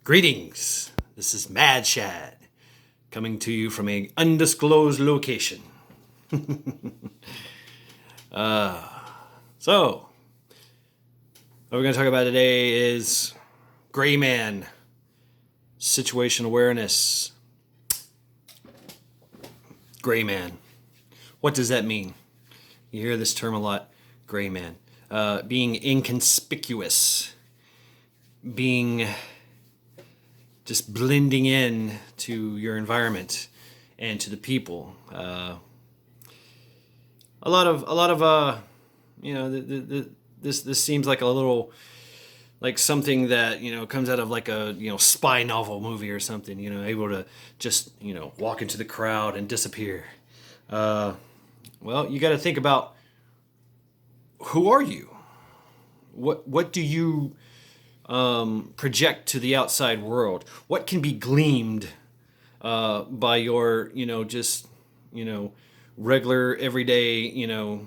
Greetings. This is Mad Shad coming to you from an undisclosed location. So, what we're going to talk about today is Gray Man, situation awareness. Gray Man. What does that mean? You hear this term a lot, Gray Man. Being inconspicuous, being just blending in to your environment and to the people. A lot of this seems like a little like something that comes out of like a spy novel movie or something. Able to just walk into the crowd and disappear. Well, you got to think about, who are you? What do you project to the outside world? What can be gleamed by your regular everyday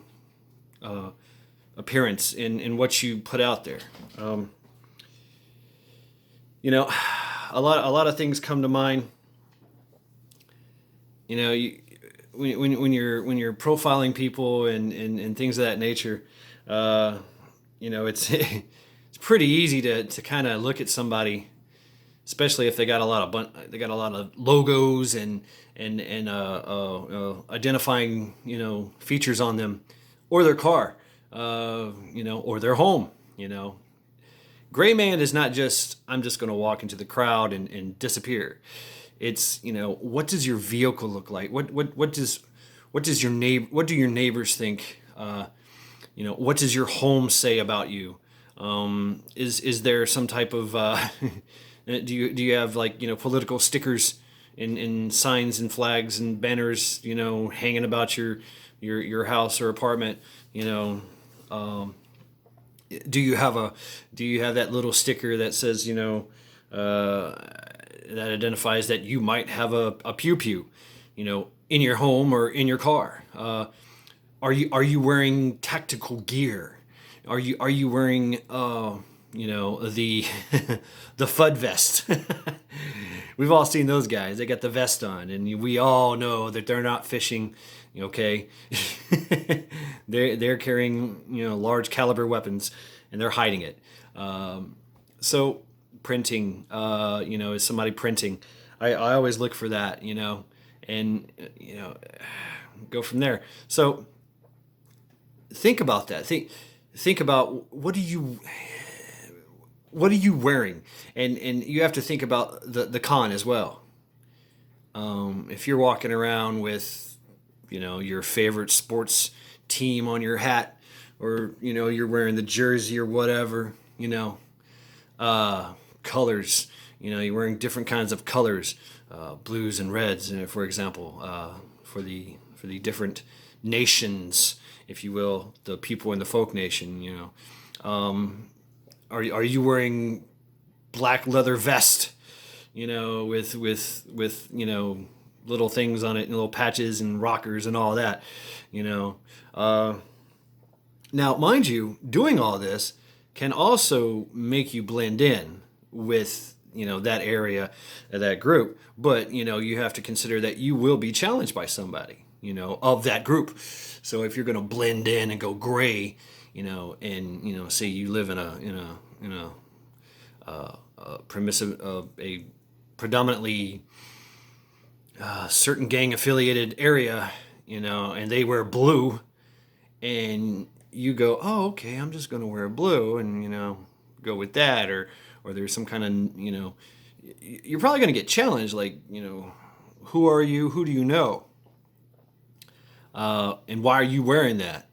appearance in what you put out there? A lot of things come to mind. When you're profiling people and things of that nature, it's it's pretty easy to kind of look at somebody, especially if they got a lot of logos and identifying features on them, or their car, or their home. Gray Man is not just, I'm just going to walk into the crowd and disappear. It's what does your vehicle look like? What does your what do your neighbors think? What does your home say about you? Is there some type of do you have political stickers and signs and flags and banners hanging about your house or apartment? Do you have that little sticker that says that identifies that you might have a pew pew in your home or in your car? Are you wearing tactical gear? Are you wearing the the FUD vest? We've all seen those guys. They got the vest on, and we all know that they're not fishing. Okay, they're carrying large caliber weapons, and they're hiding it. So printing, is somebody printing? I always look for that, and go from there. So think about that. Think about, what are you wearing, and you have to think about the con as well. If you're walking around with your favorite sports team on your hat, or you're wearing the jersey or whatever, colors, you're wearing different kinds of colors, blues and reds, for example, for the different nations, if you will, the people in the folk nation. Are you wearing black leather vest, with little things on it and little patches and rockers and all that, Now, mind you, doing all this can also make you blend in with that area, that group, but you have to consider that you will be challenged by somebody of that group. So if you're going to blend in and go gray, and say you live in a predominantly certain gang affiliated area, and they wear blue, and you go, oh, okay, I'm just going to wear blue, and go with that, or there's some kind of you're probably going to get challenged, like who are you? Who do you know? And why are you wearing that?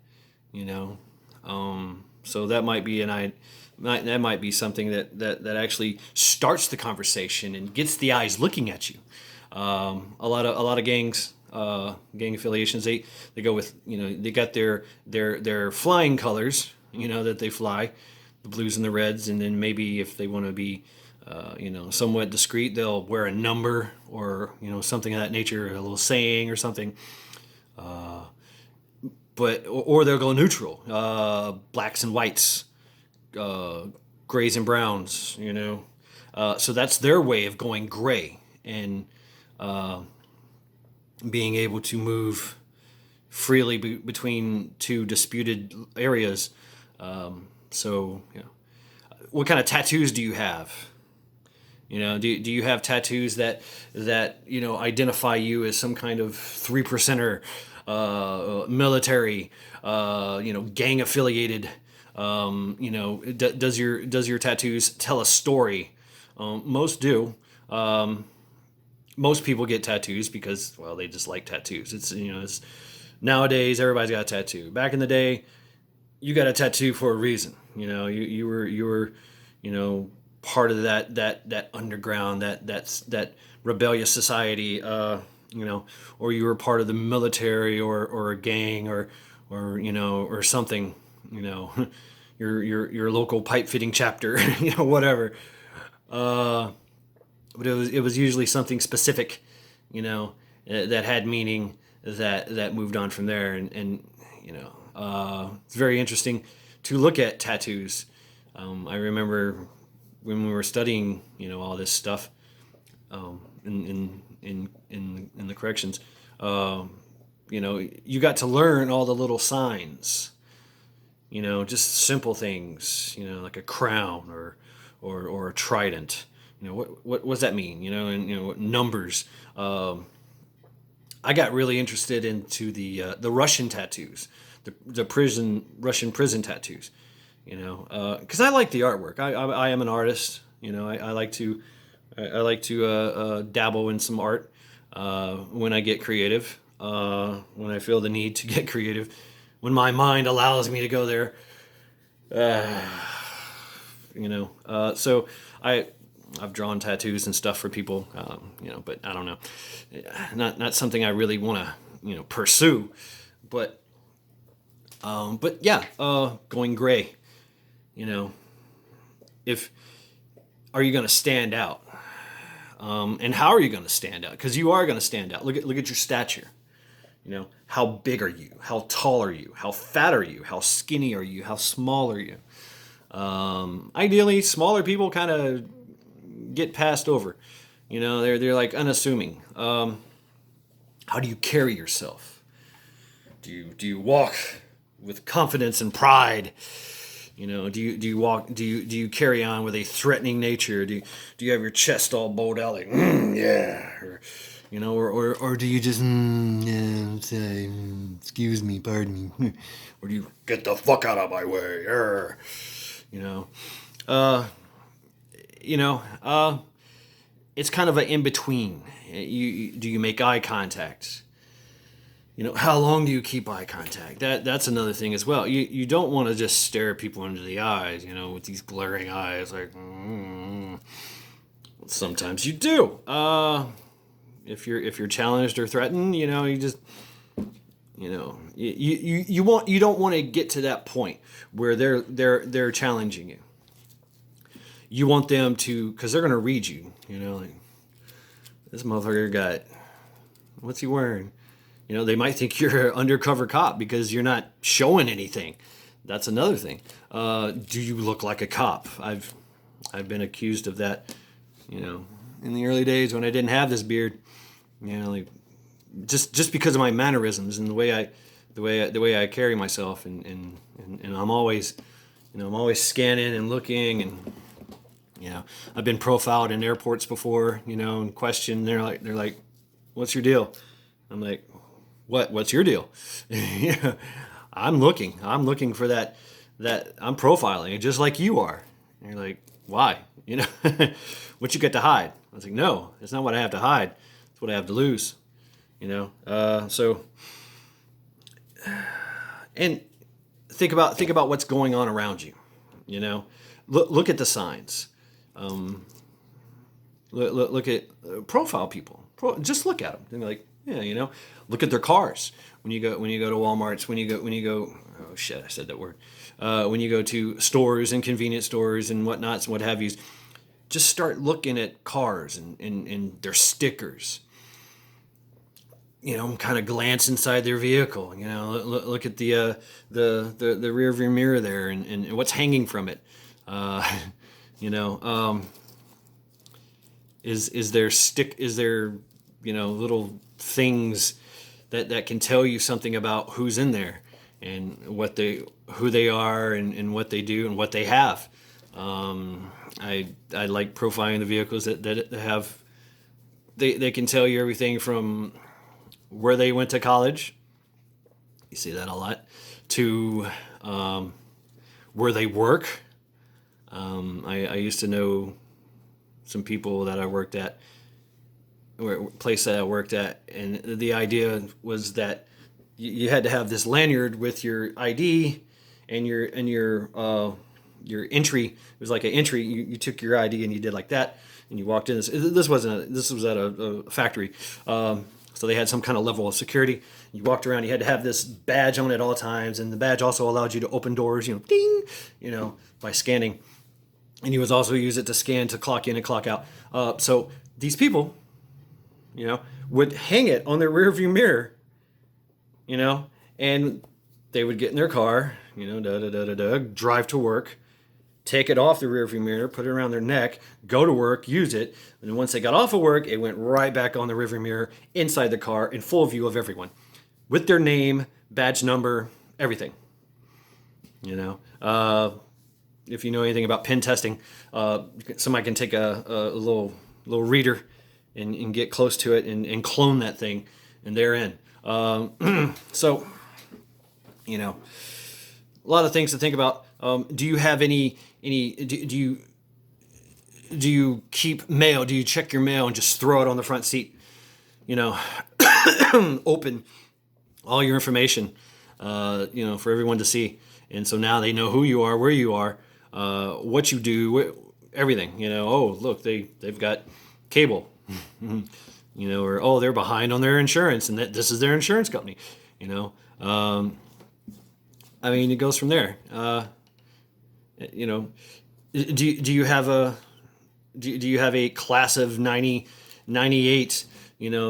So that might be that might be something that actually starts the conversation and gets the eyes looking at you. A lot of gangs, gang affiliations, they go with they got their flying colors, that they fly, the blues and the reds, and then maybe if they want to be somewhat discreet, they'll wear a number, or something of that nature, a little saying or something. But or they'll go neutral, blacks and whites, grays and browns, So that's their way of going gray and being able to move freely between two disputed areas. So, what kind of tattoos do you have? Do you have tattoos that identify you as some kind of 3%er, military, gang affiliated? Does your tattoos tell a story? Most do. Most people get tattoos because, well, they just like tattoos. It's nowadays everybody's got a tattoo. Back in the day, you got a tattoo for a reason. You were part of that underground, that rebellious society, or you were part of the military or a gang or something, your local pipe fitting chapter, whatever. But it was usually something specific, that had meaning that moved on from there, and it's very interesting to look at tattoos. I remember when we were studying, all this stuff, in the corrections, you got to learn all the little signs, just simple things, like a crown or a trident. What does that mean? And numbers. I got really interested into the Russian tattoos, the Russian prison tattoos. Because I like the artwork. I am an artist. I like to dabble in some art when I get creative. When I feel the need to get creative, when my mind allows me to go there. So I've drawn tattoos and stuff for people, but I don't know, not something I really want to, pursue, but yeah, going gray, if, are you going to stand out? And how are you going to stand out? Because you are going to stand out. Look at your stature. How big are you? How tall are you? How fat are you? How skinny are you? How small are you? Ideally, smaller people kind of get passed over. They're like unassuming. How do you carry yourself? Do you walk with confidence and pride? Do you walk? Do you carry on with a threatening nature? Do you have your chest all bowed out like yeah, or do you just yeah, say excuse me, pardon me, or do you get the fuck out of my way? It's kind of an in between. Do you make eye contact? How long do you keep eye contact? That's another thing as well. You don't want to just stare at people into the eyes, with these glaring eyes. Like, sometimes you do. If you're challenged or threatened, you just, you don't want to get to that point where they're challenging you. You want them to, because they're gonna read you. Like, this motherfucker got, what's he wearing? They might think you're an undercover cop because you're not showing anything. That's another thing. Do you look like a cop? I've been accused of that. In the early days when I didn't have this beard. Like just because of my mannerisms and the way I carry myself, and I'm always, I'm always scanning and looking, and I've been profiled in airports before, and questioned. They're like, "What's your deal?" I'm like, What's your deal? Yeah, I'm looking for that I'm profiling it just like you are. And you're like, why? What you get to hide? I was like, no, it's not what I have to hide. It's what I have to lose. So, and think about what's going on around you. Look at the signs. Look at profile people. Just look at them. And like, yeah, look at their cars. When you go to Walmart's, when you go, oh shit, I said that word. When you go to stores and convenience stores and whatnots and what have yous, just start looking at cars and their stickers. Kind of glance inside their vehicle. Look at the rear view mirror there and what's hanging from it. Is there little things that can tell you something about who's in there and who they are and what they do and what they have. I like profiling the vehicles that have they can tell you everything from where they went to college. You see that a lot. To where they work. I used to know some people that I worked at, place that I worked at, and the idea was that you had to have this lanyard with your ID and your entry. It was like an entry. You took your ID and you did like that, and you walked in. This was at a factory, so they had some kind of level of security. You walked around. You had to have this badge on at all times, and the badge also allowed you to open doors. Ding, by scanning. And you would also use it to scan to clock in and clock out. So these people, would hang it on their rearview mirror, and they would get in their car, drive to work, take it off the rearview mirror, put it around their neck, go to work, use it, and then once they got off of work, it went right back on the rearview mirror inside the car in full view of everyone, with their name, badge number, everything. If you know anything about pen testing, somebody can take a little reader and get close to it and clone that thing, and they're in. So, a lot of things to think about. Do you have any? Do you keep mail? Do you check your mail and just throw it on the front seat? Open all your information, for everyone to see. And so now they know who you are, where you are, what you do, everything. Oh, look, they've got cable, or they're behind on their insurance, and that this is their insurance company. It goes from there. Do you have a class of 98,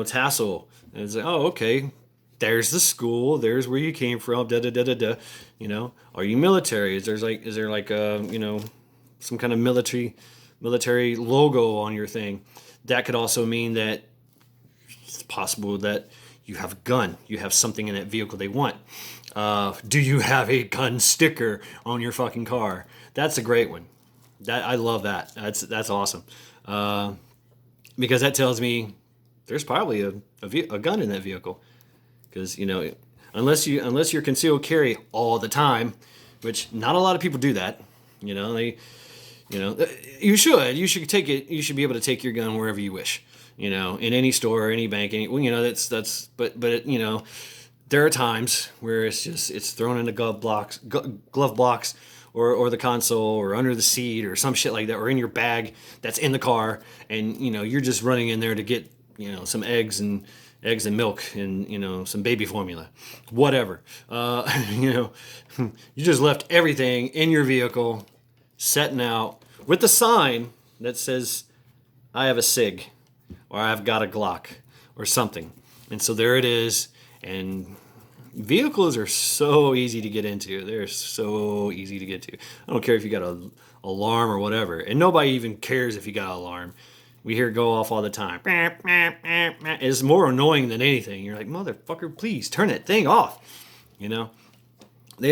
tassel? And it's like, oh, okay, there's the school, there's where you came from, da da da da da. Are you military? Is there like some kind of military logo on your thing? That could also mean that it's possible that you have a gun, you have something in that vehicle they want. Do you have a gun sticker on your fucking car? That's a great one. I love that. That's awesome. Because that tells me there's probably a gun in that vehicle. Because unless you're concealed carry all the time, which not a lot of people do that. You should take it. You should be able to take your gun wherever you wish. In any store, any bank, but there are times where it's thrown in the glove box, or the console, or under the seat, or some shit like that, or in your bag that's in the car, and you're just running in there to get some eggs and milk and some baby formula, whatever. You just left everything in your vehicle, setting out with the sign that says, "I have a SIG," or "I've got a Glock," or something. And so there it is. And vehicles are so easy to get into. They're so easy to get to. I don't care if you got an alarm or whatever. And nobody even cares if you got an alarm. We hear it go off all the time. It's more annoying than anything. You're like, motherfucker, please turn that thing off. They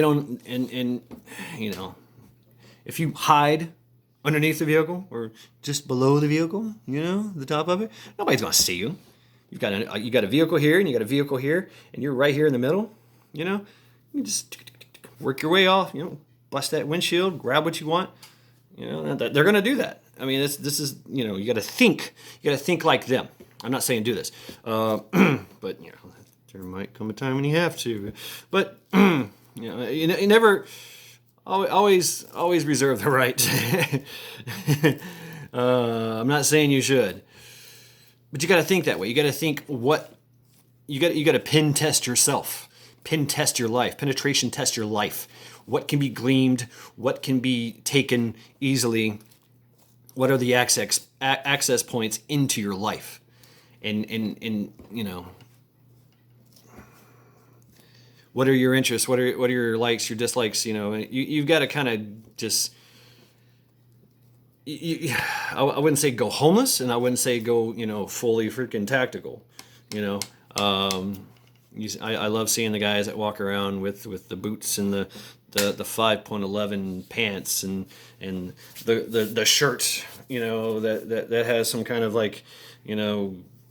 don't, and if you hide underneath the vehicle or just below the vehicle, the top of it, nobody's going to see you. You got a vehicle here, and you got a vehicle here, and you're right here in the middle. You just work your way off. Bust that windshield, grab what you want. They're going to do that. This is you got to think. You got to think like them. I'm not saying do this, but there might come a time when you have to. But you never always reserve the right. I'm not saying you should. But you got to think that way. You got to think what you got to pen test yourself, pen test your life, penetration test your life. What can be gleaned? What can be taken easily? What are the access points into your life? And what are your interests? What are your likes, your dislikes? You've got to kind of just I wouldn't say go homeless, and I wouldn't say go, fully freaking tactical. You know, um, I love seeing the guys that walk around with the boots and the 5.11 pants and the shirt, that has some kind of like,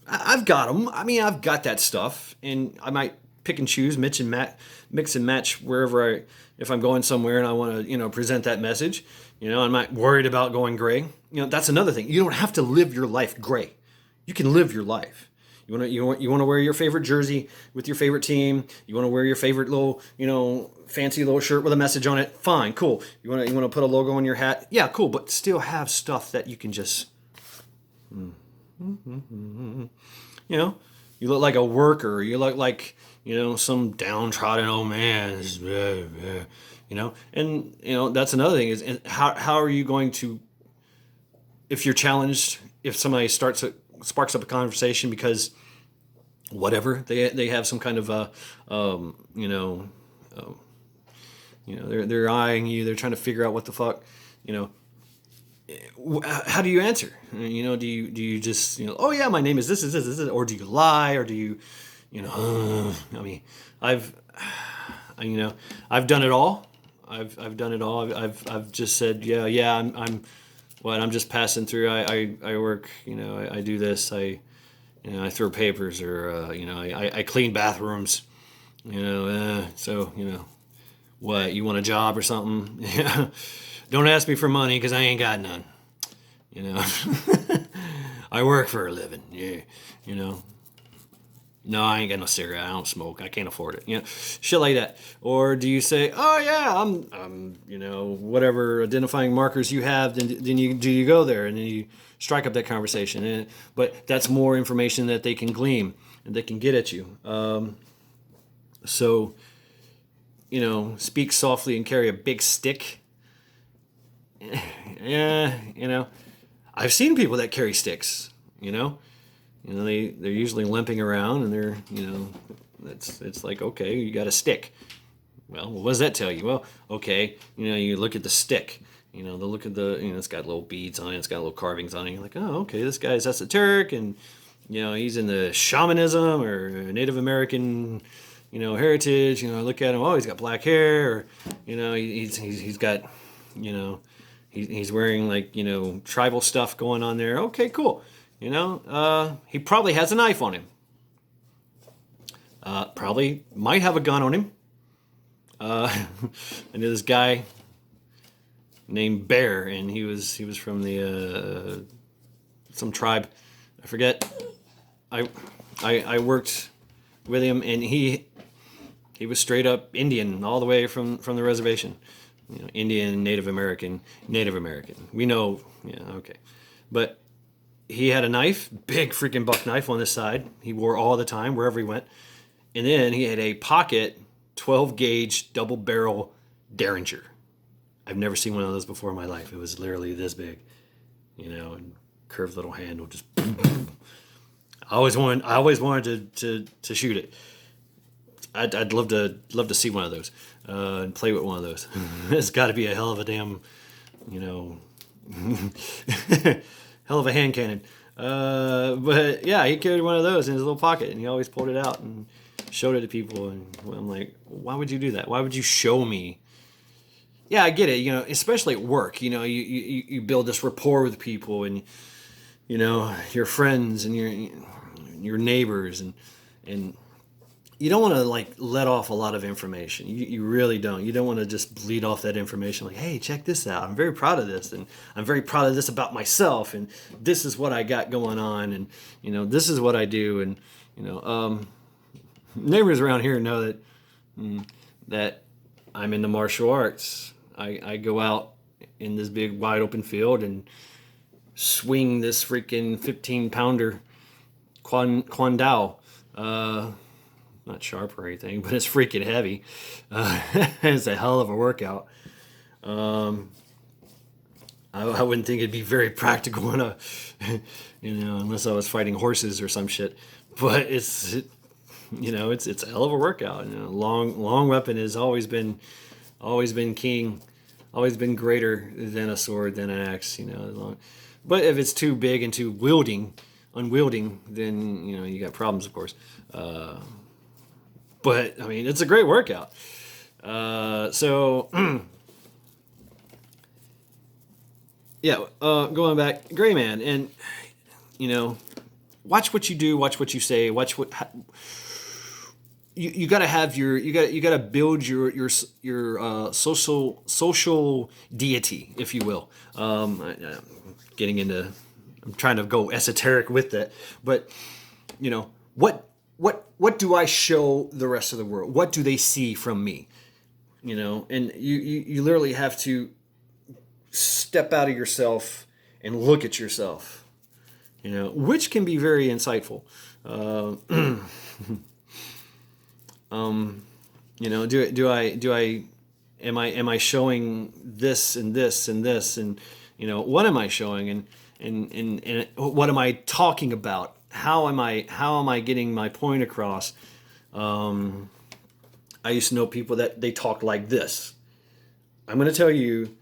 I've got them. I mean, I've got that stuff, and I might pick and choose, mix and match wherever if I'm going somewhere and I want to, present that message. I'm not worried about going gray. That's another thing. You don't have to live your life gray. You can live your life. You want to wear your favorite jersey with your favorite team. You want to wear your favorite little, fancy little shirt with a message on it. Fine, cool. You want to put a logo on your hat. Yeah, cool. But still have stuff that you can just, you know, you look like a worker. You look like, some downtrodden old man. And that's another thing is, and how are you going to, if you're challenged, if somebody sparks up a conversation because whatever they have some kind of they're eyeing you, they're trying to figure out what the fuck, how do you answer? Do you just, oh yeah, my name is this, or do you lie, or do you, I mean, I've I've done it all. I've done it all. I've just said, yeah, I'm just passing through. I work, I do this. I throw papers, or I clean bathrooms. So what, you want a job or something? Yeah. Don't ask me for money because I ain't got none. I work for a living. Yeah. No, I ain't got no cigarette. I don't smoke. I can't afford it. Shit like that. Or do you say, oh yeah, I'm whatever identifying markers you have, then you go there and then you strike up that conversation. But that's more information that they can glean and they can get at you. So, speak softly and carry a big stick. Yeah, I've seen people that carry sticks. They're usually limping around, and they're, it's like, okay, you got a stick. Well, what does that tell you? Well, okay, you look at the stick. They'll look at it's got little beads on it, it's got little carvings on it. You're like, oh, okay, this guy's esoteric, and he's in the shamanism or Native American, heritage. I look at him, oh, he's got black hair, or he's got, he's wearing like tribal stuff going on there. Okay, cool. He probably has a knife on him. Probably might have a gun on him. I knew this guy named Bear, and he was from the some tribe. I forget. I worked with him, and he was straight up Indian, all the way from the reservation. Indian, Native American. We know, yeah, okay, but he had a knife, big freaking buck knife on this side. He wore all the time wherever he went. And then he had a pocket 12 gauge double barrel Derringer. I've never seen one of those before in my life. It was literally this big, and curved little handle. Just I always wanted to shoot it. I'd love to see one of those and play with one of those. It's got to be a hell of a damn, hell of a hand cannon. But yeah, he carried one of those in his little pocket, and he always pulled it out and showed it to people. And I'm like, why would you do that? Why would you show me? Yeah, I get it. Especially at work. You build this rapport with people, and your friends and your neighbors, and you don't want to like let off a lot of information. You really don't. You don't want to just bleed off that information like, hey, check this out. I'm very proud of this, and I'm very proud of this about myself, and this is what I got going on, and this is what I do, and neighbors around here know that I'm into martial arts. I go out in this big wide open field and swing this freaking 15-pounder Quan Dao. Not sharp or anything, but it's freaking heavy. It's a hell of a workout. I wouldn't think it'd be very practical unless I was fighting horses or some shit. But it's a hell of a workout. Long weapon has always been king. always been greater than a sword, than an axe. But if it's too big and too unwielding, then you got problems, of course. But I mean, it's a great workout. So yeah, going back, Gray Man, and watch what you do, watch what you say, watch what you got to have you got to build your social deity, if you will. Getting into, I'm trying to go esoteric with that, but what do I show the rest of the world? What do they see from me? And you literally have to step out of yourself and look at yourself, which can be very insightful. Am I showing this and this and this, and what am I showing, and what am I talking about? How am I getting my point across? I used to know people that they talk like this. I'm going to tell you,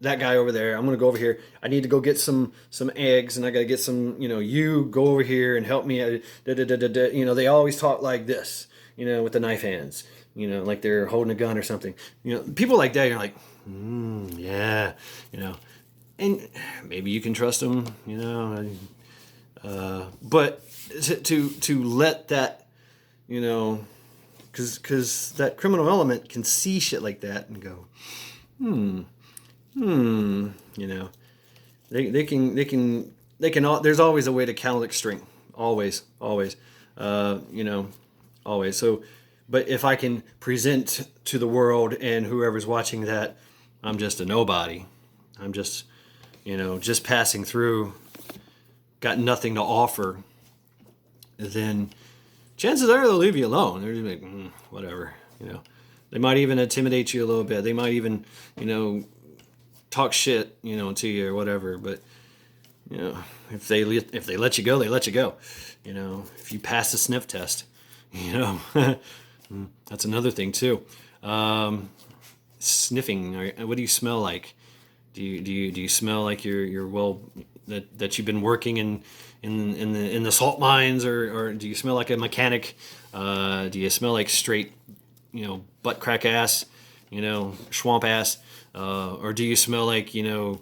that guy over there, I'm going to go over here. I need to go get some eggs, and I got to get some, you go over here and help me. They always talk like this, with the knife hands, like they're holding a gun or something. People like that, you're like, yeah, and maybe you can trust them, but to let that, because that criminal element can see shit like that and go, they can there's always a way to counter string, always, always. So, but if I can present to the world and whoever's watching that I'm just a nobody, I'm just just passing through, got nothing to offer, then chances are they'll leave you alone. They're just like, whatever, They might even intimidate you a little bit. They might even, talk shit, to you or whatever. But, if they let you go, they let you go. If you pass the sniff test, that's another thing too. Sniffing. What do you smell like? Do you smell like you're well, that you've been working in the salt mines, or do you smell like a mechanic? Do you smell like straight, butt crack ass, swamp ass, or do you smell like a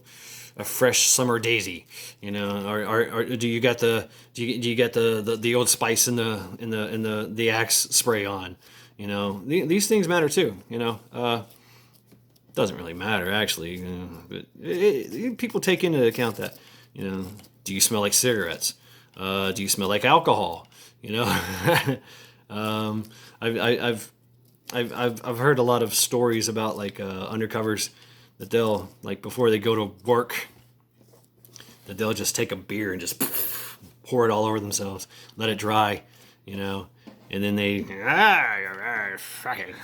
fresh summer daisy, or do you got the Old Spice in the Axe spray on? These things matter too. Doesn't really matter actually, but people take into account that. Do you smell like cigarettes? Do you smell like alcohol? I've heard a lot of stories about like undercovers that they'll, like, before they go to work, that they'll just take a beer and just pour it all over themselves, let it dry, and then they fucking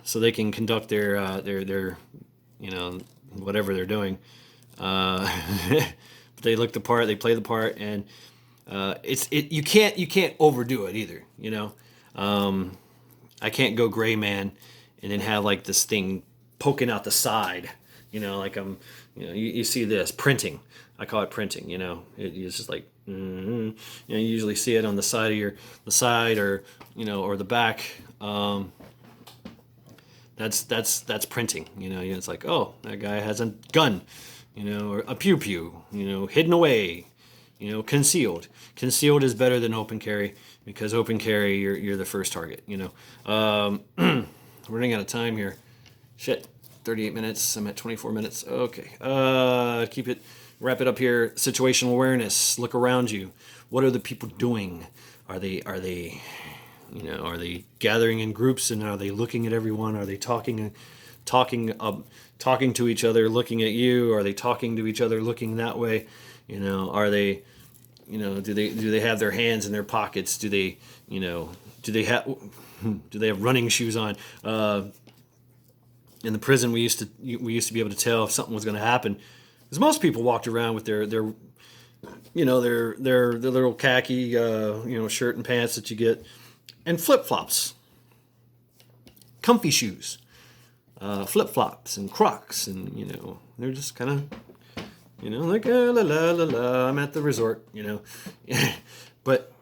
so they can conduct their whatever they're doing. But they look the part, they play the part, and you can't overdo it either. I can't go Gray Man and then have like this thing poking out the side. Like you see this printing. I call it printing. It's just like you usually see it on the side of the side, or or the back. That's printing. It's like, oh, that guy has a gun, or a pew pew, hidden away, concealed. Concealed is better than open carry, because open carry you're the first target. Running out of time here. Shit, 38 minutes. I'm at 24 minutes. Okay. Wrap it up here. Situational awareness. Look around you. What are the people doing? Are they gathering in groups, and are they looking at everyone? Are they talking to each other, looking at you? Are they talking to each other, looking that way? Are they, do they have their hands in their pockets? Do they have running shoes on? In the prison, we used to be able to tell if something was going to happen, because most people walked around with their little khaki shirt and pants that you get, and flip flops. comfy shoes, flip flops and Crocs, and they're just kind of like la la la la. I'm at the resort, but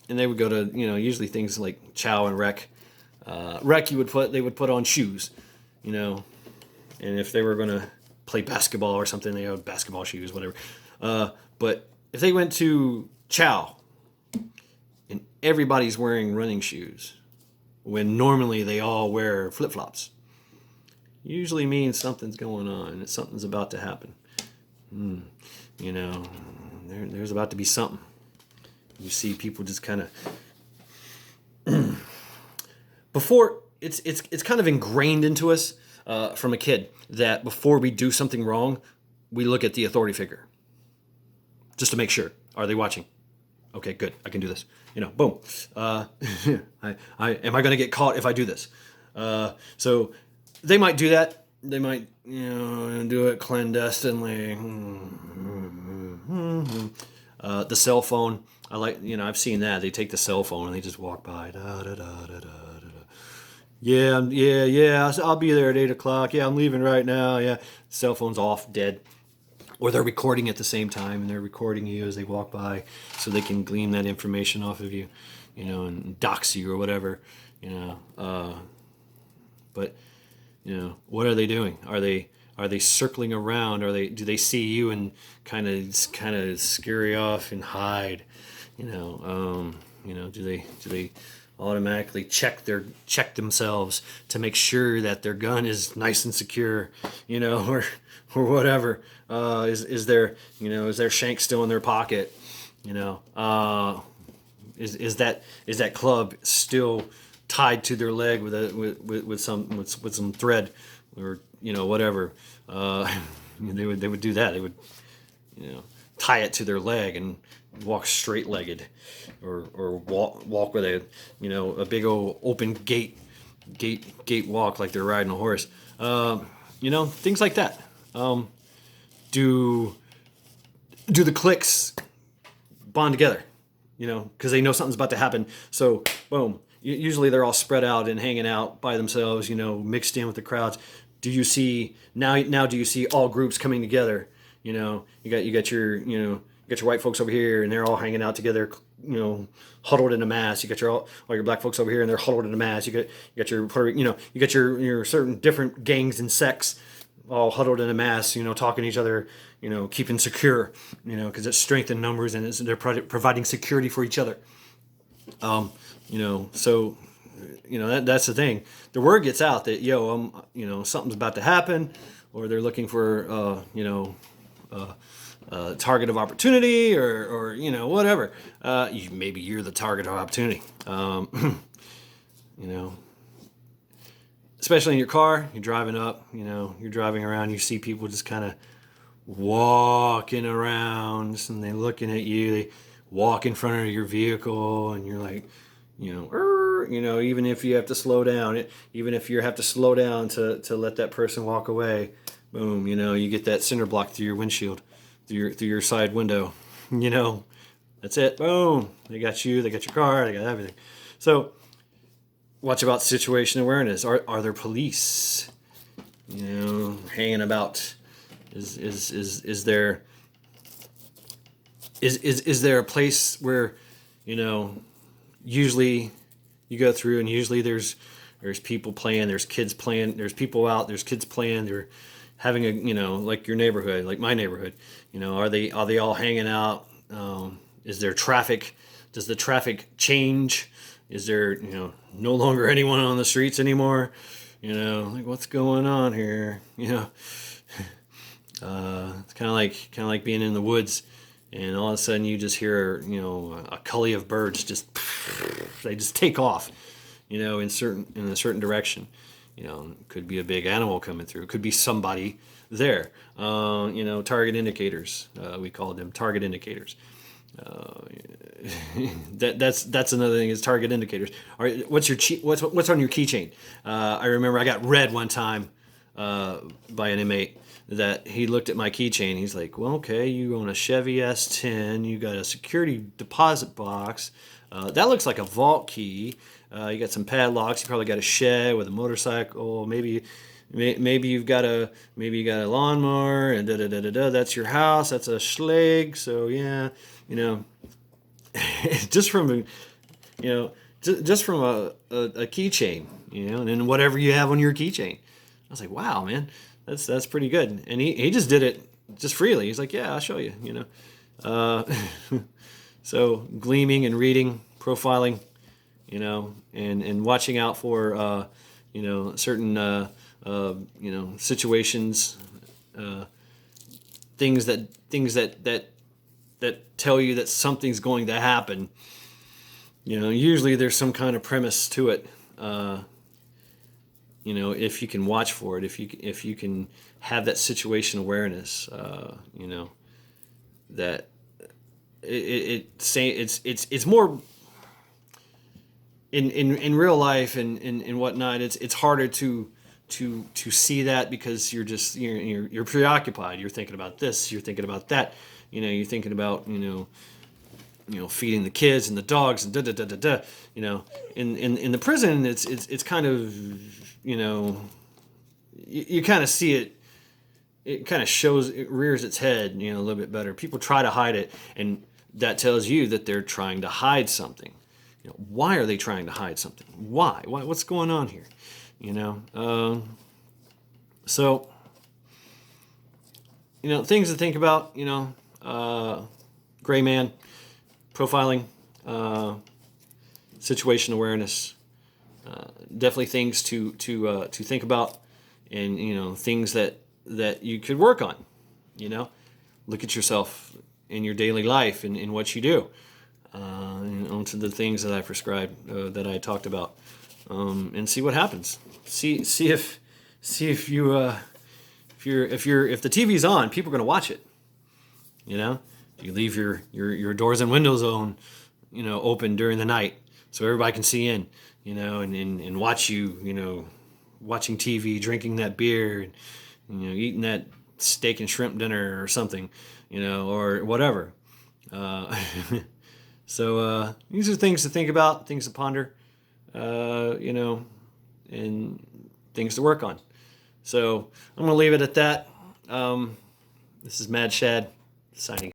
and they would go to usually things like Chow and Rec. Rec they would put on shoes, and if they were gonna play basketball or something, they had basketball shoes, whatever. But if they went to Chow and everybody's wearing running shoes, when normally they all wear flip flops, usually means something's going on. Something's about to happen. There's about to be something. You see people just kind of before it's kind of ingrained into us from a kid that before we do something wrong, we look at the authority figure just to make sure. Are they watching? Okay, good. I can do this. Boom. Am I going to get caught if I do this? So they might do that. They might, do it clandestinely. The cell phone. I like, I've seen that. They take the cell phone and they just walk by. Da, da, da, da, da, da. Yeah. I'll be there at 8:00. Yeah, I'm leaving right now. Yeah. Cell phone's off, dead. Or they're recording at the same time and they're recording you as they walk by so they can glean that information off of you, and dox you or whatever, but, what are they doing? Are they circling around? Do they see you and kind of scurry off and hide? Do they automatically check themselves to make sure that their gun is nice and secure, or whatever? Is their shank still in their pocket? Is that club still tied to their leg with some thread, or whatever? They would do that. They would tie it to their leg and walk straight-legged, or walk with a big old open gate walk like they're riding a horse. Things like that. Do the cliques bond together? Because they know something's about to happen. So boom. Usually they're all spread out and hanging out by themselves. Mixed in with the crowds. Do you see now? Do you see all groups coming together? You got your white folks over here, and they're all hanging out together, huddled in a mass. You got all your black folks over here, and they're huddled in a mass. You got your certain different gangs and sects all huddled in a mass, talking to each other, keeping secure, because it's strength in numbers, and they're providing security for each other. So, that's the thing. The word gets out that, something's about to happen, or they're looking for, target of opportunity, or whatever. Maybe you're the target of opportunity. Especially in your car, you're driving up, you're driving around, you see people just kind of walking around, and they're looking at you. They walk in front of your vehicle, and you're like, even if you have to slow down, even if you have to slow down to let that person walk away, boom, you get that cinder block through your windshield, through your side window, that's it, boom, they got you, they got your car, they got everything. So watch about situation awareness. Are there police, hanging about? Is there a place where, usually you go through and usually there's people playing, there's kids playing, there's people out, there's kids playing, they're having a, like your neighborhood, like my neighborhood, are they all hanging out? Is there traffic? Does the traffic change? Is there, no longer anyone on the streets anymore? Like what's going on here? It's kind of like being in the woods, and all of a sudden you just hear, a cully of birds they just take off, in a certain direction. It could be a big animal coming through. It could be somebody there. Target indicators. We call them target indicators. That's another thing is target indicators. All right, what's on your keychain? I remember I got read one time by an inmate that he looked at my keychain. He's like, well, okay, you own a Chevy S10, you got a security deposit box, That looks like a vault key. You got some padlocks. You probably got a shed with a motorcycle. Maybe you got a lawnmower and da da da da da. That's your house. That's a schleg. So yeah, you know, just from just from a keychain, and then whatever you have on your keychain. I was like, wow, man, that's pretty good. And he just did it just freely. He's like, yeah, I'll show you. So gleaming and reading, profiling, and watching out for certain situations, things that tell you that something's going to happen. Usually there's some kind of premise to it. If you can watch for it, if you can have that situation awareness, that it's more in real life and whatnot. It's harder to see that because you're preoccupied. You're thinking about this. You're thinking about that. You're thinking about feeding the kids and the dogs and da da da da da. In the prison, it's kind of you kind of see it. It kind of it rears its head, a little bit better. People try to hide it, and that tells you that they're trying to hide something. Why are they trying to hide something? Why? What's going on here? So things to think about. Gray man, profiling, situation awareness. Definitely things to think about, and things that you could work on. Look at yourself in your daily life and in what you do, and onto the things that I prescribed, that I talked about, and see what happens. See if you if the TV's on, people are going to watch it. You leave your doors and windows open during the night so everybody can see in, and watch you, watching TV, drinking that beer, and eating that steak and shrimp dinner or something, or whatever. So these are things to think about, things to ponder, and things to work on. So I'm going to leave it at that. This is Mad Shad signing.